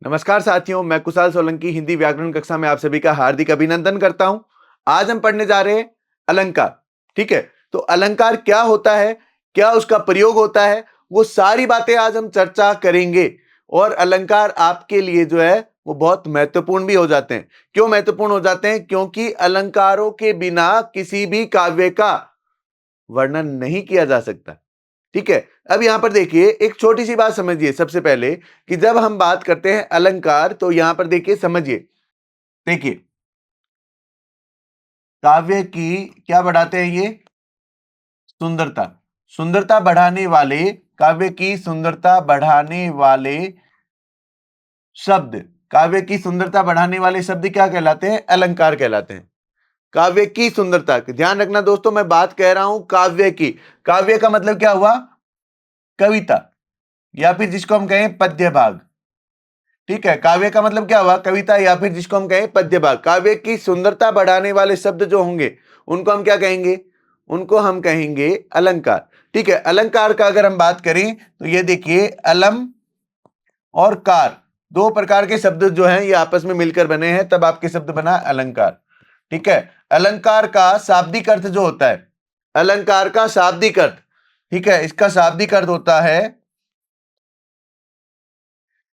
नमस्कार साथियों, मैं कुशाल सोलंकी हिंदी व्याकरण कक्षा में आप सभी का हार्दिक अभिनंदन करता हूं। आज हम पढ़ने जा रहे हैं अलंकार। ठीक है, तो अलंकार क्या होता है, क्या उसका प्रयोग होता है, वो सारी बातें आज हम चर्चा करेंगे। और अलंकार आपके लिए जो है वो बहुत महत्वपूर्ण भी हो जाते हैं। क्यों महत्वपूर्ण हो जाते हैं? क्योंकि अलंकारों के बिना किसी भी काव्य का वर्णन नहीं किया जा सकता। ठीक है, अब यहां पर देखिए एक छोटी सी बात समझिए। सबसे पहले कि जब हम बात करते हैं अलंकार, तो यहां पर देखिए समझिए। देखिए, काव्य की क्या बढ़ाते हैं ये? सुंदरता। सुंदरता बढ़ाने वाले, काव्य की सुंदरता बढ़ाने वाले शब्द, काव्य की सुंदरता बढ़ाने वाले शब्द क्या कहलाते हैं? अलंकार कहलाते हैं। काव्य की सुंदरता, ध्यान रखना दोस्तों, मैं बात कह रहा हूं काव्य की। काव्य का मतलब क्या हुआ? कविता, या फिर जिसको हम कहें पद्य भाग। ठीक है, काव्य का मतलब क्या हुआ? कविता, या फिर जिसको हम कहें पद्य भाग। काव्य की सुंदरता बढ़ाने वाले शब्द जो होंगे उनको हम क्या कहेंगे? उनको हम कहेंगे अलंकार। ठीक है, अलंकार का अगर हम बात करें तो ये देखिए, अलम और कार, दो प्रकार के शब्द जो हैं ये आपस में मिलकर बने हैं, तब आपके शब्द बना अलंकार। ठीक है, अलंकार का शाब्दिक अर्थ जो होता है, अलंकार का शाब्दिक अर्थ, ठीक है, इसका शाब्दिक अर्थ होता है,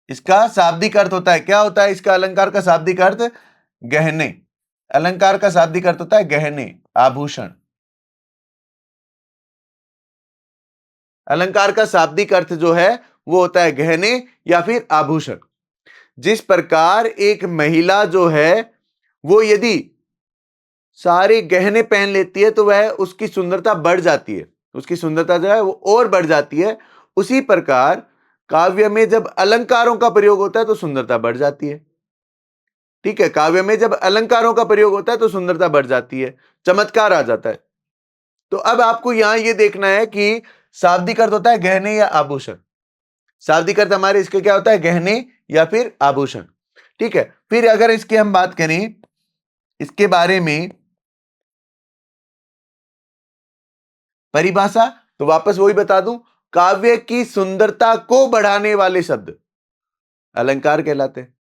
इसका शाब्दिक अर्थ होता है, क्या होता है इसका अलंकार का शाब्दिक अर्थ? गहने। अलंकार का शाब्दिक अर्थ होता है गहने, आभूषण। अलंकार का शाब्दिक अर्थ जो है वो होता है गहने या फिर आभूषण। जिस प्रकार एक महिला जो है वो यदि सारे गहने पहन लेती है तो वह उसकी सुंदरता बढ़ जाती है, उसकी सुंदरता जो है वो और बढ़ जाती है। उसी प्रकार काव्य में जब अलंकारों का प्रयोग होता है तो सुंदरता बढ़ जाती है। ठीक है, काव्य में जब अलंकारों का प्रयोग होता है तो सुंदरता बढ़ जाती है, चमत्कार आ जाता है। तो अब आपको यहां यह देखना है कि शाब्दिक अर्थ होता है गहने या आभूषण। शाब्दिक अर्थ हमारे इसके क्या होता है? गहने या फिर आभूषण। ठीक है, फिर अगर इसकी हम बात करें, इसके बारे में परिभाषा, तो वापस वही बता दूं, काव्य की सुंदरता को बढ़ाने वाले शब्द अलंकार कहलाते हैं।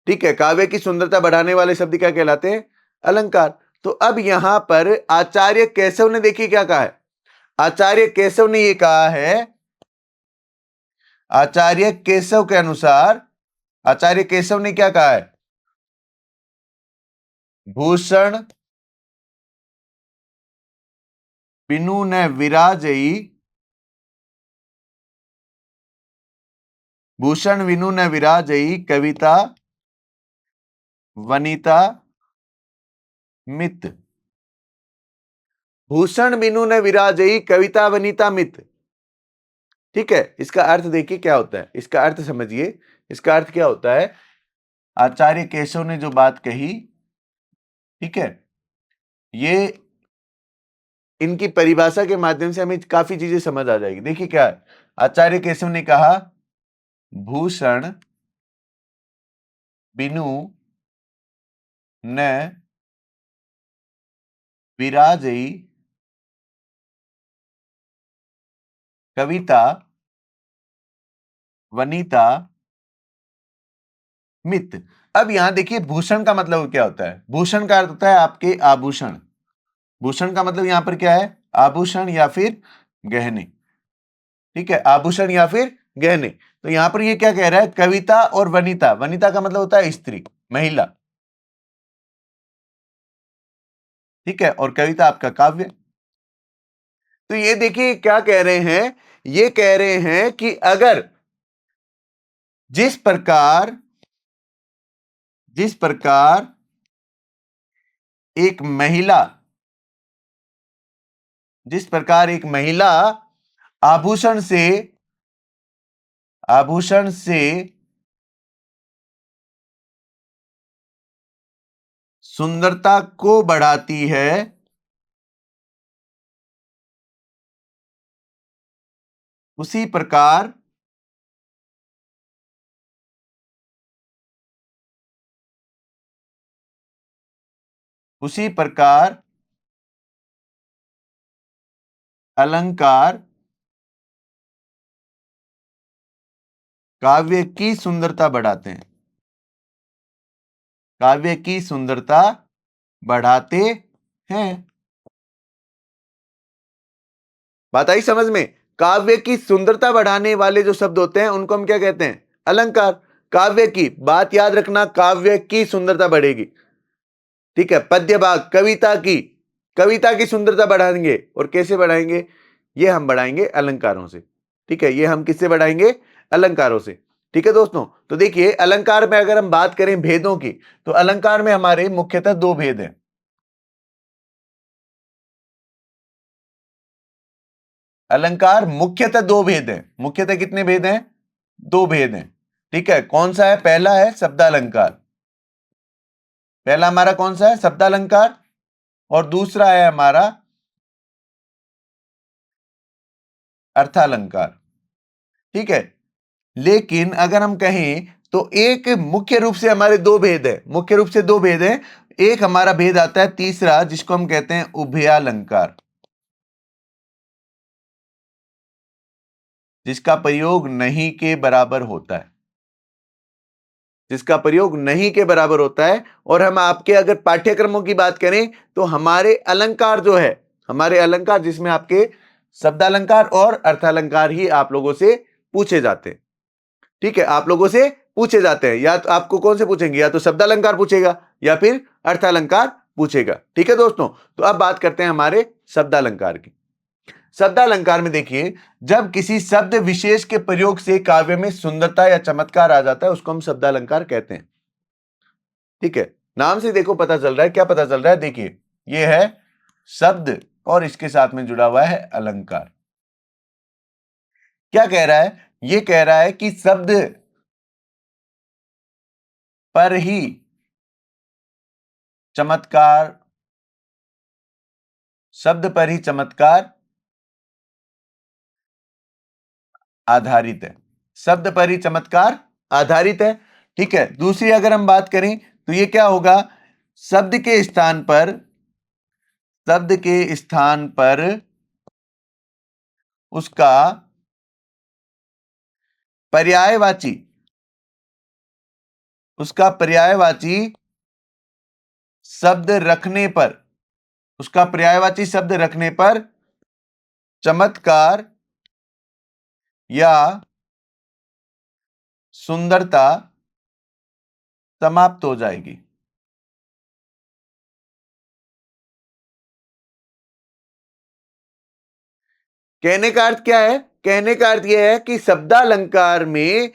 ठीक है, काव्य की सुंदरता बढ़ाने वाले शब्द क्या कहलाते हैं? अलंकार। तो अब यहां पर आचार्य केशव ने देखिए क्या कहा है। आचार्य केशव ने यह कहा है, आचार्य केशव के अनुसार, आचार्य केशव ने क्या कहा है? भूषण बिनु न विराजई, भूषण विनु न विराजई कविता वनिता मित। भूषण बिनु न विराजई कविता वनिता मित। ठीक है, इसका अर्थ देखिए क्या होता है, इसका अर्थ समझिए। इसका अर्थ क्या होता है? आचार्य केशव ने जो बात कही, ठीक है, ये इनकी परिभाषा के माध्यम से हमें काफी चीजें समझ आ जाएगी। देखिए क्या है, आचार्य केशव ने कहा, भूषण बिनु न विराजई कविता वनिता मित। अब यहां देखिए भूषण का मतलब क्या होता है? भूषण का अर्थ होता है आपके आभूषण। भूषण का मतलब यहां पर क्या है? आभूषण या फिर गहने। ठीक है, आभूषण या फिर गहने। तो यहां पर ये क्या कह रहा है? कविता और वनिता, वनिता का मतलब होता है स्त्री, महिला। ठीक है, और कविता आपका काव्य। तो ये देखिए क्या कह रहे हैं, ये कह रहे हैं कि अगर जिस प्रकार, जिस प्रकार एक महिला, जिस प्रकार एक महिला आभूषण से, आभूषण से सुंदरता को बढ़ाती है, उसी प्रकार, उसी प्रकार अलंकार काव्य की सुंदरता बढ़ाते हैं। काव्य की सुंदरता बढ़ाते हैं। बात आई समझ में? काव्य की सुंदरता बढ़ाने वाले जो शब्द होते हैं उनको हम क्या कहते हैं? अलंकार। काव्य की, बात याद रखना, काव्य की सुंदरता बढ़ेगी। ठीक है, पद्य भाग, कविता की सुंदरता बढ़ाएंगे। और कैसे बढ़ाएंगे? ये हम बढ़ाएंगे अलंकारों से। ठीक है, ये हम किससे बढ़ाएंगे? अलंकारों से। ठीक है दोस्तों, तो देखिए अलंकार में अगर हम बात करें भेदों की, तो अलंकार में हमारे मुख्यतः दो भेद हैं। अलंकार मुख्यतः दो भेद हैं। मुख्यतः कितने भेद हैं? दो भेद हैं। ठीक है, कौन सा है? पहला है शब्दालंकार। पहला हमारा कौन सा है? शब्दालंकार। और दूसरा है हमारा अर्थालंकार। ठीक है, लेकिन अगर हम कहें तो एक मुख्य रूप से हमारे दो भेद है। मुख्य रूप से दो भेद है। एक हमारा भेद आता है तीसरा, जिसको हम कहते हैं उभयालंकार, जिसका प्रयोग नहीं के बराबर होता है। जिसका प्रयोग नहीं के बराबर होता है। और हम आपके अगर पाठ्यक्रमों की बात करें तो हमारे अलंकार जो है, हमारे अलंकार जिसमें आपके शब्दालंकार और अर्थालंकार ही आप लोगों से पूछे जाते हैं। ठीक है, आप लोगों से पूछे जाते हैं। या तो आपको कौन से पूछेंगे? या तो शब्दालंकार पूछेगा या फिर अर्थालंकार पूछेगा। ठीक है दोस्तों, तो अब बात करते हैं हमारे शब्दालंकार की। शब्दालंकार में देखिए, जब किसी शब्द विशेष के प्रयोग से काव्य में सुंदरता या चमत्कार आ जाता है, उसको हम शब्दालंकार कहते हैं। ठीक है, नाम से देखो पता चल रहा है, क्या पता चल रहा है? देखिए, ये है शब्द और इसके साथ में जुड़ा हुआ है अलंकार। क्या कह रहा है? ये कह रहा है कि शब्द पर ही चमत्कार, शब्द पर ही चमत्कार आधारित है। शब्द पर ही चमत्कार आधारित है। ठीक है, दूसरी अगर हम बात करें तो ये क्या होगा? शब्द के स्थान पर, शब्द के स्थान पर उसका पर्यायवाची, उसका पर्यायवाची शब्द रखने पर, उसका पर्यायवाची शब्द रखने पर चमत्कार या सुंदरता समाप्त हो जाएगी। कहने का अर्थ क्या है? कहने का अर्थ यह है कि शब्दालंकार में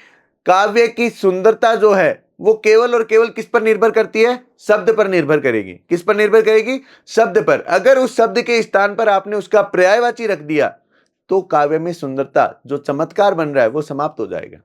काव्य की सुंदरता जो है वो केवल और केवल किस पर निर्भर करती है? शब्द पर निर्भर करेगी। किस पर निर्भर करेगी? शब्द पर। अगर उस शब्द के स्थान पर आपने उसका पर्यायवाची रख दिया तो काव्य में सुंदरता, जो चमत्कार बन रहा है, वो समाप्त हो जाएगा।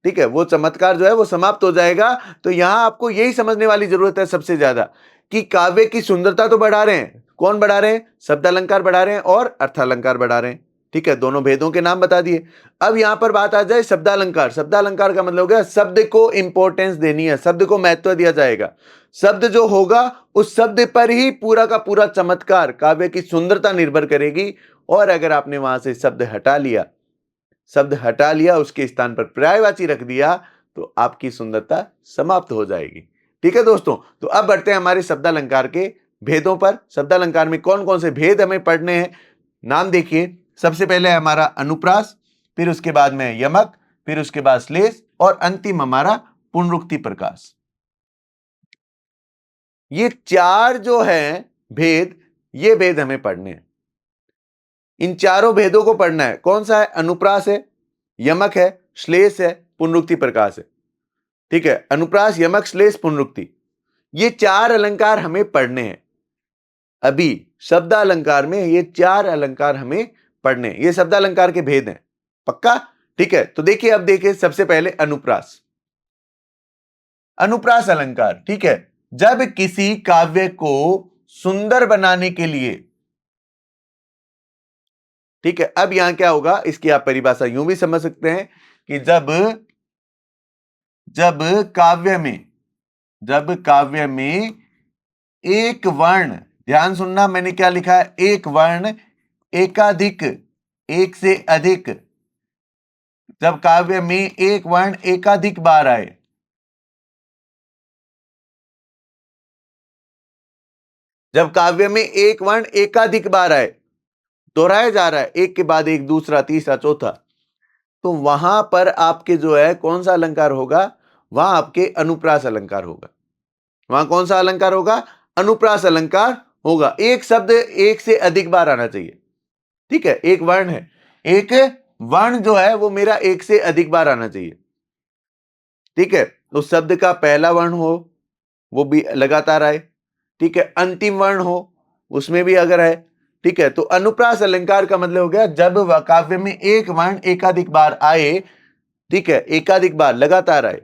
ठीक है, वो चमत्कार जो है वो समाप्त हो जाएगा। तो यहां आपको यही समझने वाली जरूरत है सबसे ज्यादा, कि काव्य की सुंदरता तो बढ़ा रहे हैं, कौन बढ़ा रहे हैं? शब्दालंकार बढ़ा रहे हैं और अर्थालंकार बढ़ा रहे हैं। ठीक है, दोनों भेदों के नाम बता दिए। अब यहां पर बात आ जाए शब्दालंकार। शब्दालंकार का मतलब हो गया शब्द को इंपॉर्टेंस देनी है, शब्द को महत्व दिया जाएगा। शब्द जो होगा उस शब्द पर ही पूरा का पूरा चमत्कार, काव्य की सुंदरता निर्भर करेगी। और अगर आपने वहां से शब्द हटा लिया, शब्द हटा लिया, उसके स्थान पर पर्यायवाची रख दिया, तो आपकी सुंदरता समाप्त हो जाएगी। ठीक है दोस्तों, तो अब बढ़ते हैं हमारे शब्दालंकार के भेदों पर। शब्दालंकार में कौन कौन से भेद हमें पढ़ने हैं, नाम देखिए। सबसे पहले है हमारा अनुप्रास, फिर उसके बाद में यमक, फिर उसके बाद श्लेष, और अंतिम हमारा पुनरुक्ति प्रकाश। ये चार जो है भेद, ये भेद हमें पढ़ने हैं। इन चारों भेदों को पढ़ना है। कौन सा है? अनुप्रास है, यमक है, श्लेष है, पुनरुक्ति प्रकाश है। ठीक है, अनुप्रास, यमक, श्लेष, पुनरुक्ति, ये चार अलंकार हमें पढ़ने हैं। अभी शब्दालंकार में ये चार अलंकार हमें पढ़ने हैं। ये शब्दालंकार के भेद हैं। पक्का? ठीक है, तो देखिए, अब देखिए सबसे पहले अनुप्रास। अनुप्रास अलंकार, ठीक है, जब किसी काव्य को सुंदर बनाने के लिए, ठीक है, अब यहां क्या होगा, इसकी आप परिभाषा यूं भी समझ सकते हैं कि जब जब काव्य में, जब काव्य में एक वर्ण, ध्यान सुनना, मैंने क्या लिखा है? एक वर्ण एकाधिक, एक से अधिक, जब काव्य में एक वर्ण एकाधिक बार आए, जब काव्य में एक वर्ण एकाधिक बार आए, दोहराया जा रहा है, एक के बाद एक, दूसरा, तीसरा, चौथा, तो वहां पर आपके जो है कौन सा अलंकार होगा? वहां आपके अनुप्रास अलंकार होगा। वहां कौन सा अलंकार होगा? अनुप्रास अलंकार होगा। एक शब्द एक से अधिक बार आना चाहिए, ठीक है। एक वर्ण है, एक वर्ण जो है वो मेरा एक से अधिक बार आना चाहिए, ठीक है। उस शब्द का पहला वर्ण हो वो भी लगातार आए, ठीक है। अंतिम वर्ण हो उसमें भी अगर है, ठीक है। तो अनुप्रास अलंकार का मतलब हो गया जब काव्य में एक वर्ण एकाधिक बार आए, ठीक है, एकाधिक बार लगातार आए,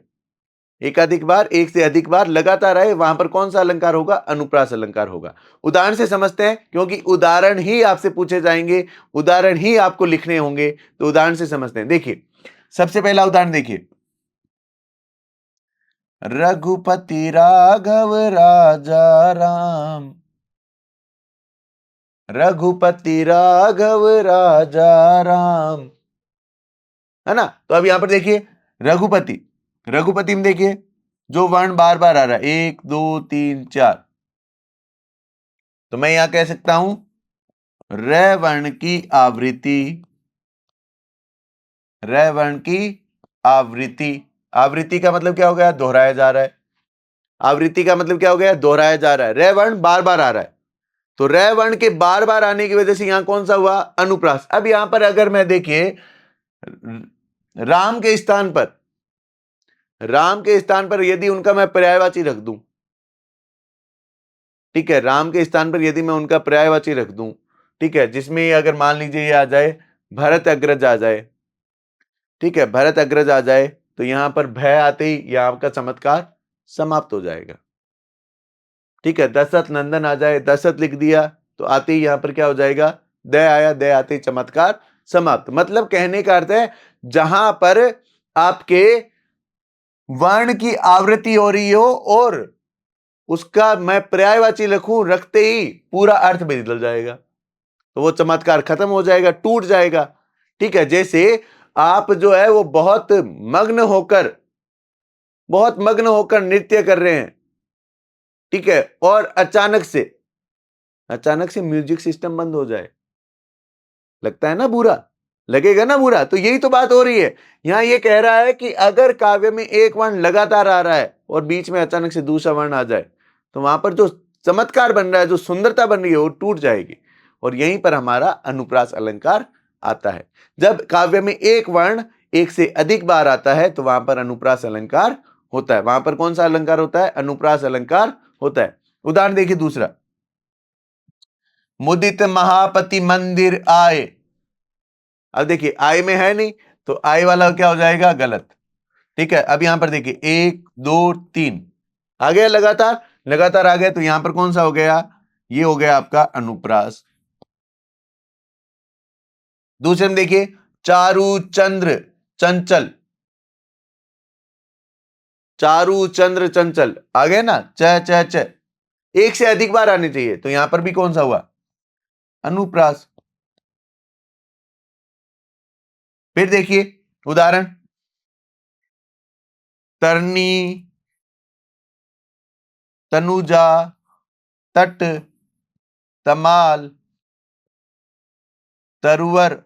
एकाधिक बार, एक से अधिक बार लगातार आए, वहां पर कौन सा अलंकार होगा? अनुप्रास अलंकार होगा। उदाहरण से समझते हैं, क्योंकि उदाहरण ही आपसे पूछे जाएंगे, उदाहरण ही आपको लिखने होंगे, तो उदाहरण से समझते हैं। देखिए, सबसे पहला उदाहरण देखिए, रघुपति राघव राजा राम, रघुपति राघव राजा राम, है ना। तो अब यहां पर देखिए रघुपति, रघुपति में देखिए जो वर्ण बार बार आ रहा है, 1 2 3 4, तो मैं यहां कह सकता हूं र वर्ण की आवृत्ति, र वर्ण की आवृत्ति। आवृत्ति का मतलब क्या हो गया? दोहराया जा रहा है। आवृत्ति का मतलब क्या हो गया? दोहराया जा रहा है। र वर्ण बार बार आ रहा है, तो र वर्ण के बार बार आने की वजह से यहां कौन सा हुआ? अनुप्रास। अब यहां पर अगर मैं देखिए राम के स्थान पर, राम के स्थान पर यदि उनका मैं पर्यायवाची रख दूं, ठीक है, राम के स्थान पर यदि मैं उनका पर्यायवाची रख दूं, ठीक है, जिसमें अगर मान लीजिए ये आ जाए भरत अग्रज आ जाए, ठीक है, भरत अग्रज आ जाए, तो यहां पर भय आते ही यहां का चमत्कार समाप्त हो जाएगा, ठीक है। दशरथ नंदन आ जाए, दशरथ लिख दिया, तो आते ही यहां पर क्या हो जाएगा? दय आया, दय आते ही चमत्कार समाप्त। मतलब कहने का अर्थ है जहां पर आपके वर्ण की आवृत्ति हो रही हो और उसका मैं पर्यायवाची लिखूं, रखते ही पूरा अर्थ बदल जाएगा, तो वो चमत्कार खत्म हो जाएगा, टूट जाएगा, ठीक है। जैसे आप जो है वो बहुत मग्न होकर नृत्य कर रहे हैं, ठीक है, और अचानक से म्यूजिक सिस्टम बंद हो जाए, लगता है ना बुरा, लगेगा ना बुरा। तो यही तो बात हो रही है, यहां ये कह रहा है कि अगर काव्य में एक वर्ण लगातार आ रहा है और बीच में अचानक से दूसरा वर्ण आ जाए, तो वहां पर जो चमत्कार बन रहा है, जो सुंदरता बन रही है, वो टूट जाएगी। और यहीं पर हमारा अनुप्रास अलंकार आता है। जब काव्य में एक वर्ण एक से अधिक बार आता है तो वहां पर अनुप्रास अलंकार होता है। वहां पर कौन सा अलंकार होता है? अनुप्रास अलंकार होता है। उदाहरण देखिए दूसरा, मुदित महापति मंदिर आए। अब देखिए आय में है नहीं, तो आय वाला क्या हो जाएगा? गलत, ठीक है। अब यहां पर देखिए 1 2 3 आ गया, लगातार लगातार आ गया, तो यहां पर कौन सा हो गया? ये हो गया आपका अनुप्रास। दूसरे में देखिए चारु चंद्र चंचल, चारु चंद्र चंचल आ गया ना, च च च, एक से अधिक बार आने चाहिए, तो यहां पर भी कौन सा हुआ? अनुप्रास। फिर देखिए उदाहरण, तरनी, तनुजा, तट, तमाल, तरवर,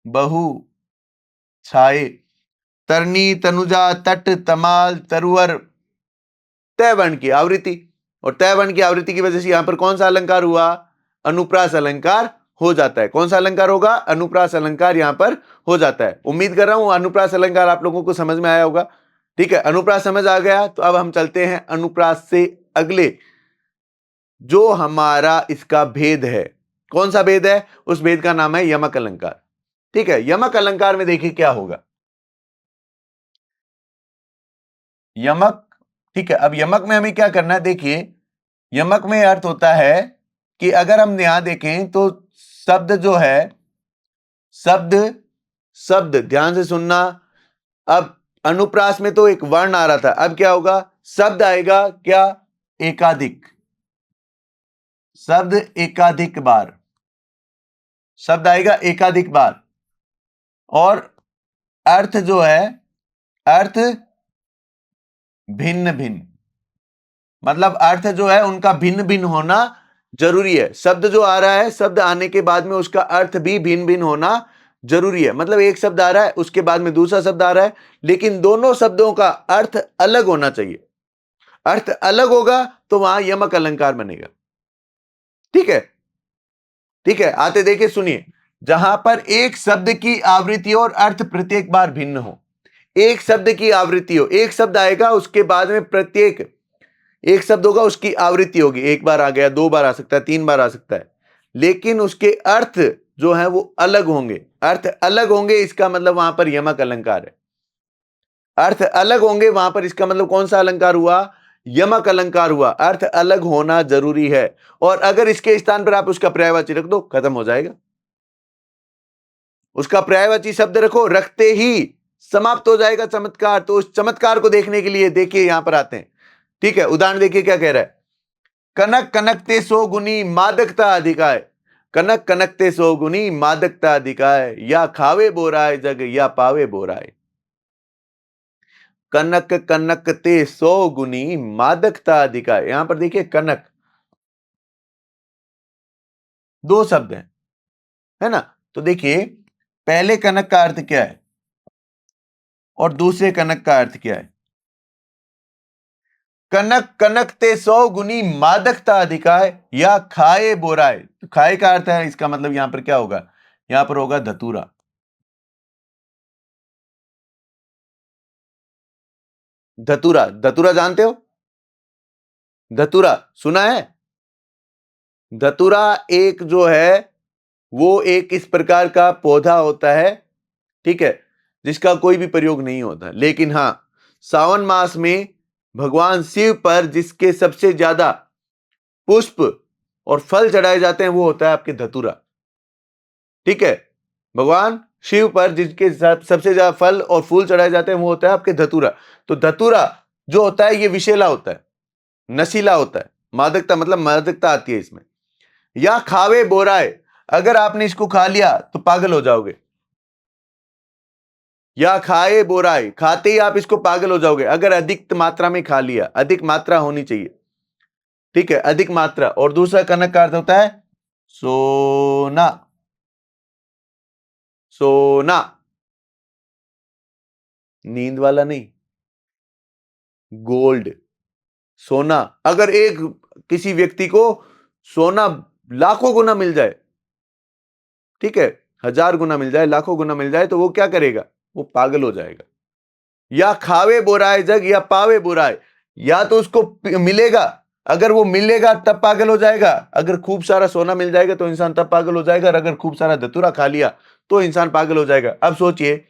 बहु, छाए। तरनी, तनुजा, तट, तमाल, तरवर, तय वर्ण की आवृत्ति, और तय वर्ण की आवृत्ति की वजह से यहां पर कौन सा अलंकार हुआ? अनुप्रास अलंकार हो जाता है। कौन सा अलंकार होगा? अनुप्रास अलंकार यहां पर हो जाता है। उम्मीद कर रहा हूं अनुप्रास अलंकार आप लोगों को समझ में आया होगा, ठीक है। अनुप्रास समझ आ गया, तो अब हम चलते हैं अनुप्रास से अगले, जो हमारा इसका भेद है। कौन सा भेद है? उस भेद का नाम है यमक अलंकार, ठीक है। यमक अलंकार में देखिए क्या होगा, यमक, ठीक है। अब यमक में हमें क्या करना है? देखिए यमक में अर्थ होता है कि अगर हम यहां देखें तो शब्द जो है, शब्द शब्द ध्यान से सुनना। अब अनुप्रास में तो एक वर्ण आ रहा था, अब क्या होगा? शब्द आएगा क्या? एकाधिक, शब्द एकाधिक बार, शब्द आएगा एकाधिक बार, और अर्थ जो है, अर्थ भिन्न भिन्न, मतलब अर्थ जो है उनका भिन्न भिन्न होना जरूरी है। शब्द जो आ रहा है, शब्द आने के बाद में उसका अर्थ भी भिन्न भिन्न होना जरूरी है। मतलब एक शब्द आ रहा है, उसके बाद में दूसरा शब्द आ रहा है, लेकिन दोनों शब्दों का अर्थ अलग होना चाहिए। अर्थ अलग होगा तो वहां यमक अलंकार बनेगा। ठीक है, ठीक है, आते देखिए, सुनिए। जहां पर एक शब्द की आवृत्ति और अर्थ प्रत्येक बार भिन्न हो, एक शब्द की आवृत्ति हो, एक शब्द आएगा उसके बाद में प्रत्येक एक शब्द होगा, उसकी आवृत्ति होगी, एक बार आ गया, दो बार आ सकता है, तीन बार आ सकता है, लेकिन उसके अर्थ जो है वो अलग होंगे। अर्थ अलग होंगे, इसका मतलब वहां पर यमक अलंकार है। अर्थ अलग होंगे वहां पर, इसका मतलब कौन सा अलंकार हुआ? यमक अलंकार हुआ। अर्थ अलग होना जरूरी है, और अगर इसके स्थान पर आप उसका पर्यायवाची रख दो, खत्म हो जाएगा। उसका पर्यायवाची शब्द रखो, रखते ही समाप्त हो जाएगा चमत्कार। तो उस चमत्कार को देखने के लिए देखिए यहां पर आते हैं। ठीक है, उदाहरण देखिए क्या कह रहा है। कनक कनकते सो गुनी मादकता अधिकाय। कनक कनकते सो गुनी मादकता अधिकाय, या खावे बोराय जग या पावे बोराय। कनक कनकते सो गुनी मादकता अधिकाय। यहां पर देखिए कनक, दो शब्द हैं, है ना? तो देखिए पहले कनक का अर्थ क्या है और दूसरे कनक का अर्थ क्या है। कनक कनकते सौ गुनी मादकता अधिकाय, या खाए बोराय। तो खाए का अर्थ है, इसका मतलब यहां पर क्या होगा? यहां पर होगा धतूरा। धतूरा, धतूरा जानते हो? धतूरा सुना है? धतूरा एक जो है वो एक इस प्रकार का पौधा होता है, ठीक है, जिसका कोई भी प्रयोग नहीं होता, लेकिन हां सावन मास में भगवान शिव पर जिसके सबसे ज्यादा पुष्प और फल चढ़ाए जाते हैं वो होता है आपके धतूरा। ठीक है, भगवान शिव पर जिसके सबसे ज्यादा फल और फूल चढ़ाए जाते हैं वो होता है आपके धतूरा। तो धतूरा जो होता है ये विषैला होता है, नशीला होता है, मादकता मतलब मादकता आती है इसमें। या खावे बोराए, अगर आपने इसको खा लिया तो पागल हो जाओगे। या खाए बोराए, खाते ही आप इसको पागल हो जाओगे अगर अधिक मात्रा में खा लिया। अधिक मात्रा होनी चाहिए, ठीक है, अधिक मात्रा। और दूसरा कनक का अर्थ होता है सोना। सोना, नींद वाला नहीं, गोल्ड, सोना। अगर एक किसी व्यक्ति को सोना लाखों गुना मिल जाए, ठीक है, 1000 गुना मिल जाए, लाखों गुना मिल जाए, तो वो क्या करेगा? वो पागल हो जाएगा। या खावे बुराए जग या पावे बुराए, या तो उसको मिलेगा, अगर वो मिलेगा तब पागल हो जाएगा। अगर खूब सारा सोना मिल जाएगा तो इंसान तब पागल हो जाएगा, और अगर खूब सारा धतूरा खा लिया तो इंसान पागल हो जाएगा। अब सोचिए,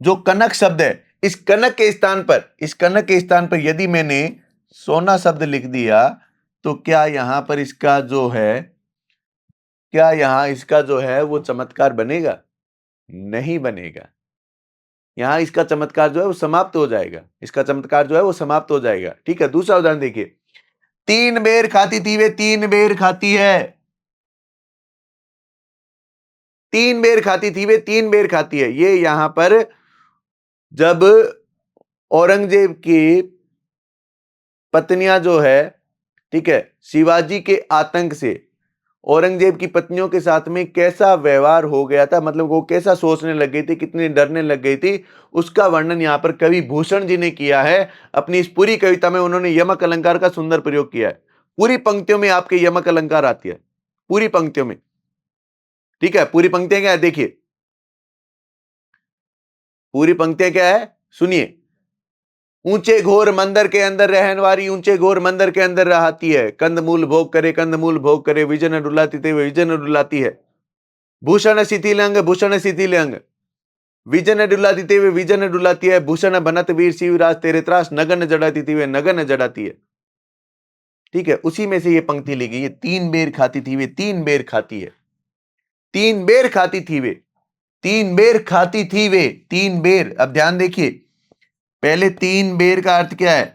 जो कनक शब्द है, इस कनक के स्थान पर, इस कनक के स्थान पर यदि मैंने सोना शब्द लिख दिया, तो क्या यहां पर इसका जो है, क्या यहां इसका जो है वो चमत्कार बनेगा? नहीं बनेगा। यहां इसका चमत्कार जो है वो समाप्त हो जाएगा। इसका चमत्कार जो है वो समाप्त हो जाएगा। ठीक है, दूसरा उदाहरण देखिए। तीन बेर खाती थी वे तीन बेर खाती है। तीन बेर खाती थी वे तीन बेर खाती है, ये यहां पर जब औरंगजेब की पत्नियां जो है, ठीक है, शिवाजी के आतंक से औरंगजेब की पत्नियों के साथ में कैसा व्यवहार हो गया था, मतलब वो कैसा सोचने लग गई थी, कितनी डरने लग गई थी, उसका वर्णन यहां पर कवि भूषण जी ने किया है। अपनी इस पूरी कविता में उन्होंने यमक अलंकार का सुंदर प्रयोग किया है। पूरी पंक्तियों में आपके यमक अलंकार आती है, पूरी पंक्तियों में। ठीक है, पूरी पंक्तियां क्या है देखिए, पूरी पंक्तियां क्या है सुनिए। ऊंचे घोर मंदिर के अंदर रहन वाली ऊंचे घोर मंदिर के अंदर रहती है, कंदमूल भोग करे कंदमूल भोग करे, विजन डुलाती थे विजन डुलाती है। भूषण शिथिलंग भूषण शिथिलंग, विजन डुलाती थी वे विजन डुलाती है। भूषण बनत वीर शिवराज तेरे त्रास, नगन जड़ाती थी वे नगन जड़ाती है। ठीक है, उसी में से ये पंक्ति ली गई है। तीन बेर खाती थी वे तीन बेर खाती है। तीन बेर खाती थी वे तीन बेर खाती थी वे तीन बेर। अब ध्यान देखिए, पहले तीन बेर का अर्थ क्या है?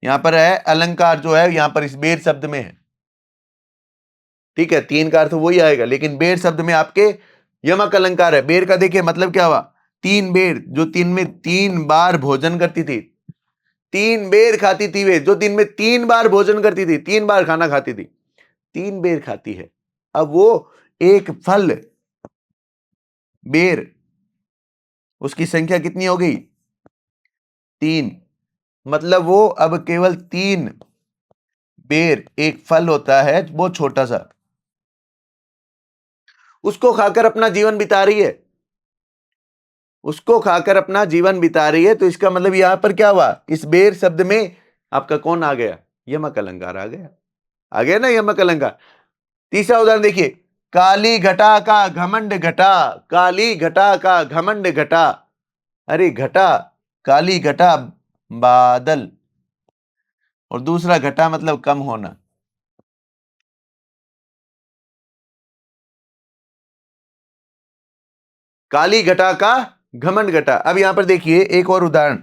यहां पर है अलंकार जो है यहां पर इस बेर शब्द में है। ठीक है, तीन का अर्थ वही आएगा, लेकिन बेर शब्द में आपके यमक अलंकार है। बेर का देखिए मतलब क्या हुआ? तीन बेर, जो तीन में तीन बार भोजन करती थी, 3 बेर खाती थी वे, जो दिन में 3 बार भोजन करती थी, 3 बार खाना खाती थी, 3 बेर खाती है। अब वो एक फल बेर, उसकी संख्या कितनी हो गई? 3। मतलब वो अब केवल 3 बेर एक फल होता है, वो छोटा सा, उसको खाकर अपना जीवन बिता रही है, उसको खाकर अपना जीवन बिता रही है। तो इसका मतलब यहां पर क्या हुआ? इस बेर शब्द में आपका कौन आ गया? यमक अलंकार आ गया। आ गया ना यमक अलंकार। तीसरा उदाहरण देखिए, काली घटा का घमंड घटा, काली घटा का घमंड घटा। अरे घटा, काली घटा बादल, और दूसरा घटा मतलब कम होना। काली घटा का घमंड घटा। अब यहां पर देखिए एक और उदाहरण,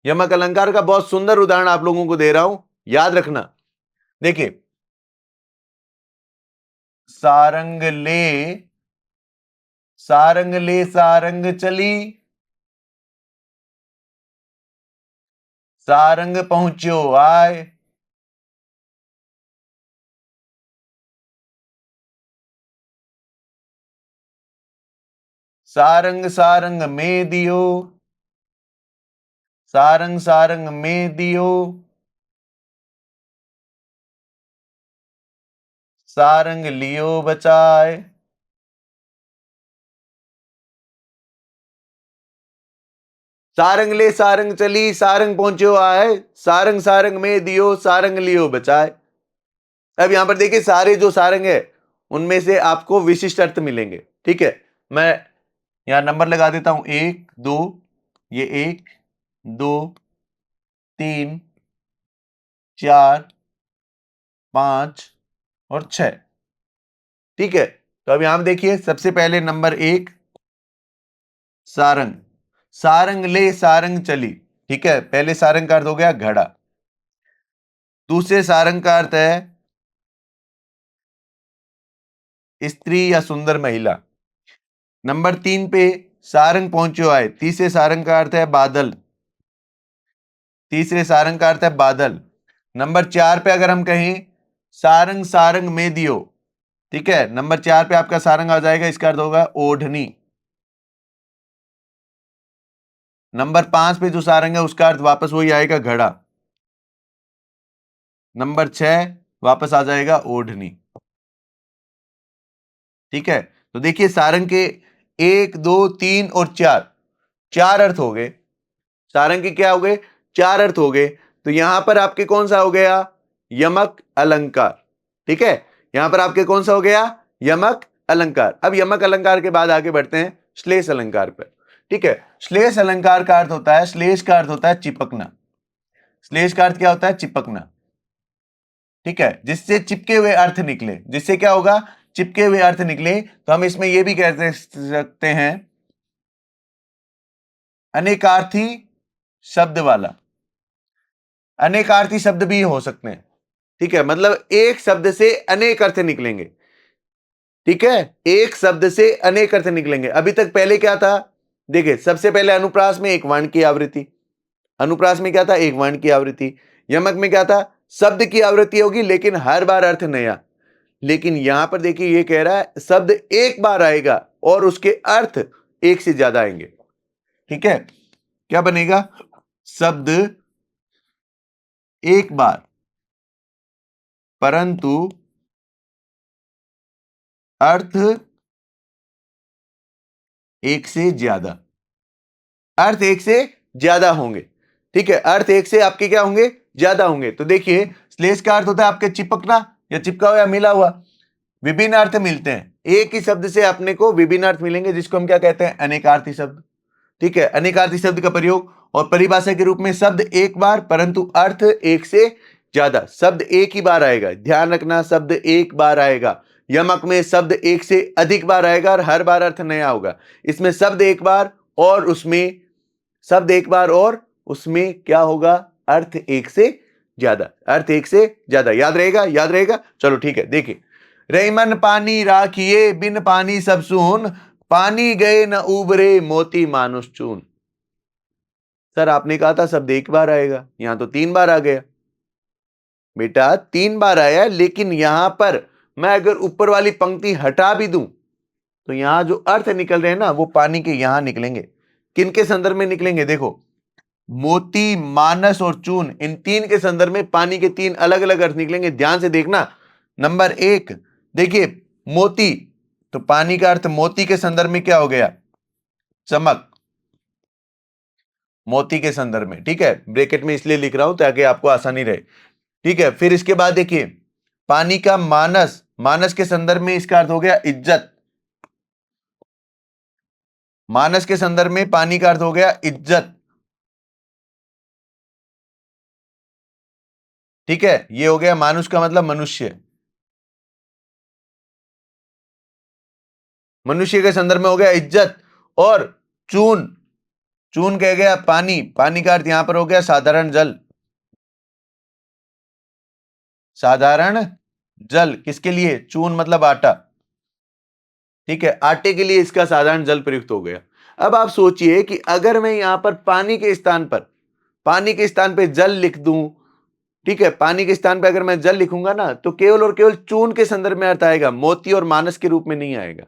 यमक अलंकार का बहुत सुंदर उदाहरण आप लोगों को दे रहा हूं, याद रखना। देखिए, सारंग ले, सारंग ले सारंग चली, सारंग पहुंच्यो आय, सारंग सारंग में दियो, सारंग सारंग में दियो, सारंग लियो बचाए। सारंग ले सारंग चली, सारंग पहुंच्यो आए, सारंग सारंग में दियो, सारंग लियो बचाए। अब यहां पर देखिए, सारे जो सारंग है उनमें से आपको विशिष्ट अर्थ मिलेंगे। ठीक है, मैं यहां नंबर लगा देता हूं, 1 2, ये 1 2 3 4 5 और 6। ठीक है, तो अब यहां देखिए, सबसे पहले नंबर 1, सारंग, सारंग ले सारंग चली। ठीक है, पहले सारंग का अर्थ हो गया घड़ा, दूसरे सारंग का अर्थ है स्त्री या सुंदर महिला। नंबर 3 पे सारंग पहुंचो आए, तीसरे सारंग का अर्थ है बादल, तीसरे सारंग का अर्थ है बादल। नंबर 4 पे अगर हम कहें सारंग सारंग में दियो, ठीक है, नंबर 4 पे आपका सारंग आ जाएगा, इसका अर्थ होगा ओढ़नी। नंबर 5 पे जो सारंग है उसका अर्थ वापस वही आएगा घड़ा। नंबर 6 वापस आ जाएगा ओढ़नी। ठीक है, तो देखिए सारंग के 1 2 3 और 4, 4 अर्थ हो गए। सारंग के क्या हो गए? 4 अर्थ हो गए। तो यहां पर आपके कौन सा हो गया? यमक अलंकार। ठीक है, यहां पर आपके कौन सा हो गया? यमक अलंकार। अब यमक अलंकार के बाद आगे बढ़ते हैं श्लेष अलंकार पर। ठीक है, श्लेष अलंकार का अर्थ होता है, श्लेष का अर्थ होता है चिपकना। श्लेष का अर्थ क्या होता है? चिपकना। ठीक है, जिससे चिपके हुए अर्थ निकले, जिससे क्या होगा? चिपके हुए अर्थ निकले। तो हम इसमें यह भी कह सकते हैं अनेकार्थी शब्द वाला। अनेकार्थी शब्द भी हो सकते हैं। ठीक है, मतलब एक शब्द से अनेक अर्थ निकलेंगे। ठीक है, एक शब्द से अनेक अर्थ निकलेंगे। अभी तक पहले क्या था? देखिए, सबसे पहले अनुप्रास में एक वर्ण की आवृत्ति, अनुप्रास में क्या था? एक वर्ण की आवृत्ति। यमक में क्या था? शब्द की आवृत्ति होगी लेकिन हर बार अर्थ नया। लेकिन यहां पर देखिए, ये कह रहा है शब्द एक बार आएगा और उसके अर्थ एक से ज्यादा आएंगे। ठीक है, क्या बनेगा? शब्द एक बार परंतु अर्थ एक से ज्यादा, अर्थ एक से ज्यादा होंगे। ठीक है, अर्थ एक से आपके क्या होंगे? ज्यादा होंगे। तो देखिए, श्लेष का अर्थ होता है आपके चिपकना या चिपका हुआ या मिला हुआ। विभिन्न अर्थ मिलते हैं, एक ही शब्द से अपने को विभिन्न अर्थ मिलेंगे, जिसको हम क्या कहते हैं? अनेकार्थी शब्द। ठीक है, अनेकार्थी शब्द का प्रयोग और परिभाषा के रूप में शब्द एक बार परंतु अर्थ एक से ज्यादा। शब्द एक ही बार आएगा, ध्यान रखना, शब्द एक बार आएगा। यमक में शब्द एक से अधिक बार आएगा और हर बार अर्थ नया होगा। इसमें शब्द एक बार और उसमें शब्द एक बार और उसमें क्या होगा? अर्थ एक से ज्यादा, अर्थ एक से ज्यादा। याद रहेगा? याद रहेगा। चलो ठीक है, देखिए, रईमन पानी राखिए बिन पानी सब सून, पानी गए न उबरे मोती मानुष चून। सर आपने कहा था शब्द एक बार आएगा, यहां तो 3 बार आ गया। बेटा 3 बार आया, लेकिन यहां पर मैं अगर ऊपर वाली पंक्ति हटा भी दूं तो यहां जो अर्थ निकल रहे हैं ना वो पानी के यहां निकलेंगे। किन के संदर्भ में निकलेंगे? देखो, मोती, मानस और चून, इन 3 के संदर्भ में पानी के 3 अलग अलग अर्थ निकलेंगे। ध्यान से देखना। नंबर 1 देखिए, मोती, तो पानी का अर्थ मोती के संदर्भ में क्या हो गया? चमक, मोती के संदर्भ में। ठीक है, ब्रैकेट में इसलिए लिख रहा हूं ताकि आपको आसानी रहे। ठीक है, फिर इसके बाद देखिए, पानी का मानस, मानस के संदर्भ में इसका अर्थ हो गया इज्जत। मानस के संदर्भ में पानी का अर्थ हो गया इज्जत। ठीक है, ये हो गया मानुष का मतलब मनुष्य। मनुष्य के संदर्भ में हो गया इज्जत। और चून, चून कह गया पानी, पानी का अर्थ यहां पर हो गया साधारण जल। साधारण जल किसके लिए? चून मतलब आटा। ठीक है, आटे के लिए इसका साधारण जल प्रयुक्त हो गया। अब आप सोचिए कि अगर मैं यहां पर पानी के स्थान पर, पानी के स्थान पे जल लिख दूं, ठीक है, पानी के स्थान पे अगर मैं जल लिखूंगा ना तो केवल और केवल चून के संदर्भ में अर्थ आएगा, मोती और मानस के रूप में नहीं आएगा।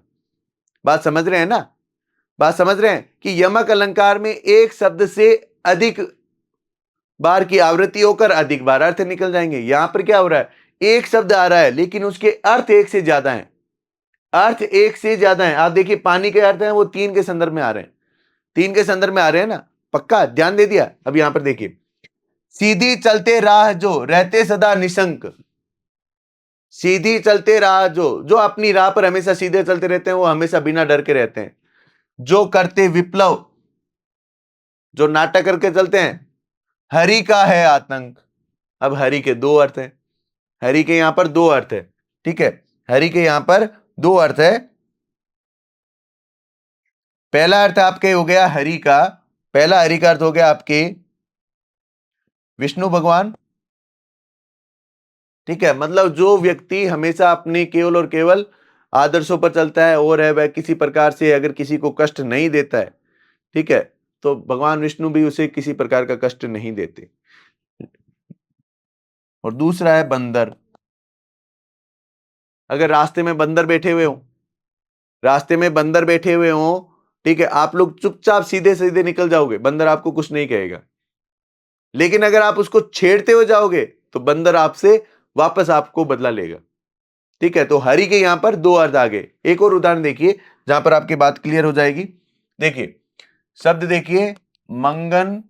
बात समझ रहे हैं ना? बात समझ रहे हैं कि यमक अलंकार में एक शब्द से अधिक बार की आवृत्ति होकर अधिक बार अर्थ निकल जाएंगे। यहां पर क्या हो रहा है? एक शब्द आ रहा है लेकिन उसके अर्थ एक से ज्यादा हैं। अर्थ एक से ज्यादा हैं। आप देखिए, पानी के अर्थ हैं वो 3 के संदर्भ में आ रहे हैं। 3 के संदर्भ में आ रहे हैं ना? पक्का ध्यान दे दिया? अब यहां पर देखिए, सीधी चलते राह जो रहते सदा निशंक। सीधी चलते राह जो, जो अपनी राह पर हमेशा सीधे चलते रहते हैं, वो हमेशा बिना डर के रहते हैं। जो करते विप्लव, जो नाटक करके चलते हैं, हरि का है आतंक। अब हरि के 2 अर्थ हैं। हरि के यहां पर 2 अर्थ है। ठीक है, हरि के यहां पर 2 अर्थ है। पहला अर्थ आपके हो गया हरि का, पहला हरि का अर्थ हो गया आपके विष्णु भगवान। ठीक है, मतलब जो व्यक्ति हमेशा अपने केवल और केवल आदर्शों पर चलता है और है वह किसी प्रकार से अगर किसी को कष्ट नहीं देता है, ठीक है, तो भगवान विष्णु भी उसे किसी प्रकार का कष्ट नहीं देते। और दूसरा है बंदर। अगर रास्ते में बंदर बैठे हुए हो, रास्ते में बंदर बैठे हुए हो, ठीक है, आप लोग चुपचाप सीधे सीधे निकल जाओगे, बंदर आपको कुछ नहीं कहेगा। लेकिन अगर आप उसको छेड़ते हुए जाओगे तो बंदर आपसे वापस आपको बदला लेगा। ठीक है, तो हरि के यहां पर 2 अर्थ आ गए। एक और उदाहरण देखिए जहां पर आपकी बात क्लियर हो जाएगी। देखिए, शब्द देखिए, मंगन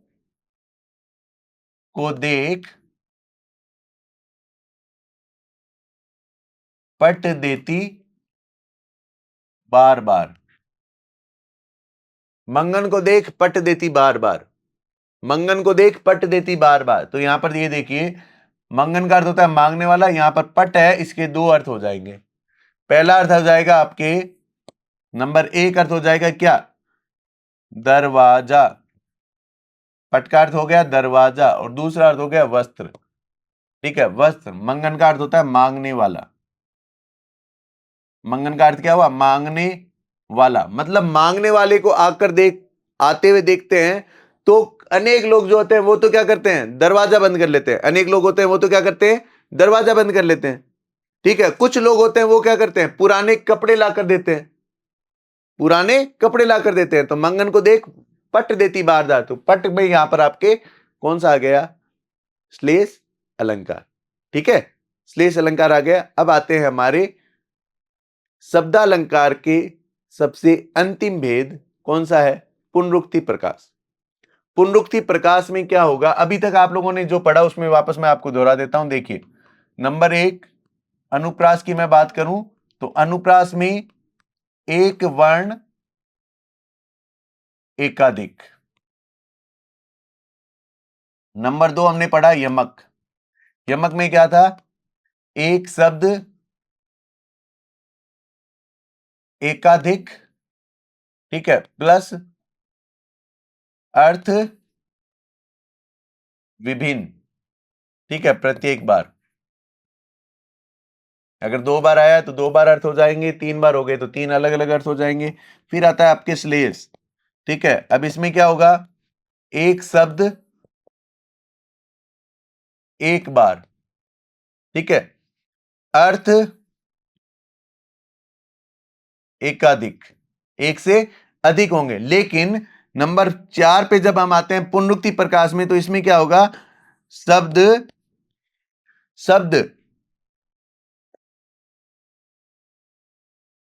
को देख पट देती बार बार। मंगन को देख पट देती बार बार। मंगन को देख पट देती बार बार, तो यहां पर ये देखिए, मंगन का अर्थ होता है मांगने वाला, यहां पर पट है, इसके 2 अर्थ हो जाएंगे। पहला अर्थ हो जाएगा आपके, नंबर 1 अर्थ हो जाएगा क्या? दरवाजा। पट का अर्थ हो गया दरवाजा, और दूसरा अर्थ हो गया वस्त्र। ठीक है, वस्त्र। मंगन का अर्थ होता है मांगने वाला। मंगन का अर्थ क्या हुआ? मांगने वाला। मतलब मांगने वाले को आकर देख, आते हुए देखते हैं तो अनेक लोग जो होते हैं वो तो क्या करते हैं? दरवाजा बंद कर लेते हैं। अनेक लोग होते हैं वो तो क्या करते हैं? दरवाजा बंद कर लेते हैं। ठीक है, कुछ लोग होते हैं वो क्या करते हैं? पुराने कपड़े लाकर देते हैं। पुराने कपड़े लाकर देते हैं। तो मंगन को देख पट देती बारदार, तो पट में यहां पर आपके कौन सा आ गया? श्लेष अलंकार। ठीक है, श्लेष अलंकार आ गया। अब आते हैं हमारे शब्दालंकार के सबसे अंतिम भेद, कौन सा है? पुनरुक्ति प्रकाश। पुनरुक्ति प्रकाश में क्या होगा? अभी तक आप लोगों ने जो पढ़ा उसमें वापस मैं आपको दोहरा देता हूं। देखिए, नंबर 1 अनुप्रास की मैं बात करूं तो अनुप्रास में एक वर्ण एकाधिक। नंबर 2 हमने पढ़ा यमक। यमक में क्या था? एक शब्द एकाधिक, ठीक है, प्लस अर्थ विभिन्न। ठीक है, प्रत्येक बार। अगर 2 बार आया तो 2 बार अर्थ हो जाएंगे, 3 बार हो गए तो 3 अलग अलग अर्थ हो जाएंगे। फिर आता है आपके श्लेष। ठीक है, अब इसमें क्या होगा? एक शब्द एक बार, ठीक है। अर्थ एकाधिक, एक से अधिक होंगे। लेकिन नंबर 4 पे जब हम आते हैं पुनरुक्ति प्रकाश में, तो इसमें क्या होगा, शब्द शब्द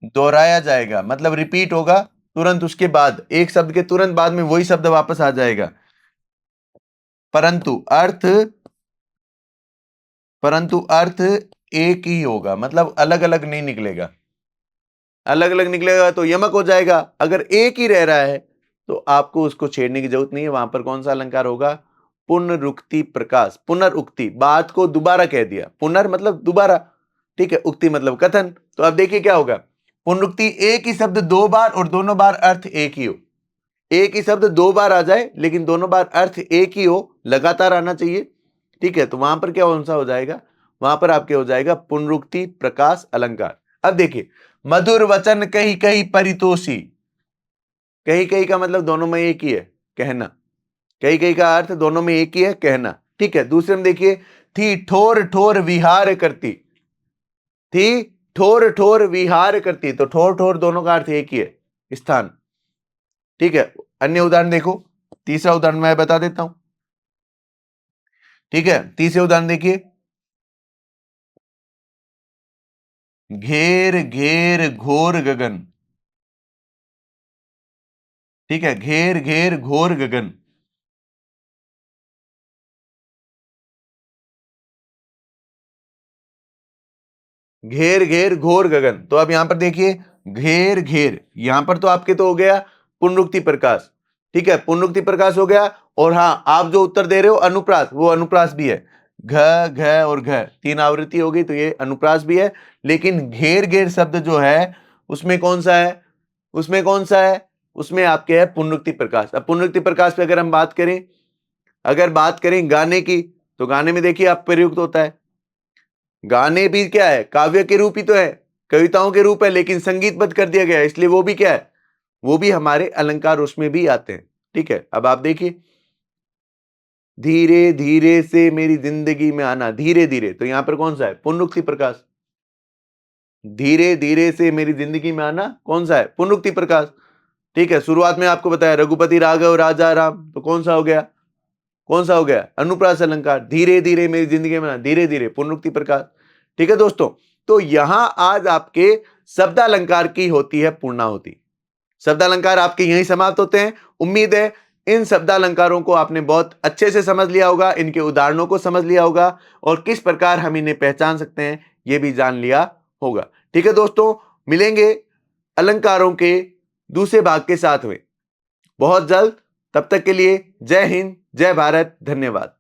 दोहराया जाएगा, मतलब रिपीट होगा तुरंत, उसके बाद एक शब्द के तुरंत बाद में वही शब्द वापस आ जाएगा। परंतु अर्थ एक ही होगा, मतलब अलग अलग नहीं निकलेगा। अलग अलग निकलेगा तो यमक हो जाएगा। अगर एक ही रह रहा है तो आपको उसको छेड़ने की जरूरत नहीं है। वहां पर कौन सा अलंकार होगा, पुनरुक्ति प्रकाश। पुनरुक्ति, बात को दोबारा कह दिया, पुनर मतलब दोबारा, ठीक है, उक्ति मतलब कथन। तो अब देखिए क्या होगा, पुनरुक्ति एक ही शब्द दो बार और दोनों बार अर्थ एक ही हो। एक ही शब्द दो बार आ जाए लेकिन दोनों बार अर्थ एक ही हो, लगातार आना चाहिए, ठीक है। तो वहां पर क्या कौन सा हो जाएगा, वहां पर आपके हो जाएगा पुनरुक्ति प्रकाश अलंकार। अब देखिए, मधुर वचन कही कही परितोषी। कही कही का मतलब दोनों में एक ही है, कहना। कही कही का अर्थ दोनों में एक ही है, कहना, ठीक है। दूसरे में देखिए, थी ठोर ठोर विहार करती। थी ठोर ठोर विहार करती, तो ठोर ठोर दोनों का अर्थ एक ही है, स्थान, ठीक है। अन्य उदाहरण देखो, तीसरा उदाहरण मैं बता देता हूं, ठीक है। तीसरे उदाहरण देखिए, घेर घेर घोर गगन, ठीक है, घेर घेर घोर गगन। घेर घेर घोर गगन, तो अब यहां पर देखिए, घेर घेर, यहां पर तो आपके तो हो गया पुनरुक्ति प्रकाश, ठीक है, पुनरुक्ति प्रकाश हो गया। और हां, आप जो उत्तर दे रहे हो अनुप्रास, वो अनुप्रास भी है। घ घ और घ तीन आवृत्ति हो गई, तो ये अनुप्रास भी है। लेकिन घेर घेर शब्द जो है उसमें कौन सा है, उसमें कौन सा है, उसमें आपके है पुनरुक्ति प्रकाश। अब पुनरुक्ति प्रकाश पे अगर हम बात करें, अगर बात करें गाने की, तो गाने में देखिए आप प्रयुक्त होता है। गाने भी क्या है, काव्य के रूप ही तो है, कविताओं के रूप है, लेकिन संगीतबद्ध कर दिया गया है, इसलिए वो भी क्या है, वो भी हमारे अलंकार उसमें भी आते हैं, ठीक है। अब आप देखिए, धीरे धीरे से मेरी जिंदगी में आना, धीरे धीरे, तो यहां पर कौन सा है, पुनरुक्ति प्रकाश। धीरे धीरे से मेरी जिंदगी में आना कौन सा है, पुनरुक्ति प्रकाश, ठीक है। शुरुआत में आपको बताया रघुपति राघव राजा राम, तो कौन सा हो गया, कौन सा हो गया, अनुप्रास अलंकार। धीरे धीरे मेरी जिंदगी में, धीरे धीरे, पुनरुक्ति प्रकाश, ठीक है दोस्तों। तो यहां आज आपके शब्दालंकार की होती है पूर्णाहुति। शब्दालंकार आपके यहीं समाप्त होते हैं। उम्मीद है इन शब्दालंकारों को आपने बहुत अच्छे से समझ लिया होगा, इनके उदाहरणों को समझ लिया होगा, और किस प्रकार हम इन्हें पहचान सकते हैं यह भी जान लिया होगा, ठीक है दोस्तों। मिलेंगे अलंकारों के दूसरे भाग के साथ में बहुत जल्द। तब तक के लिए जय हिंद, जय भारत, धन्यवाद।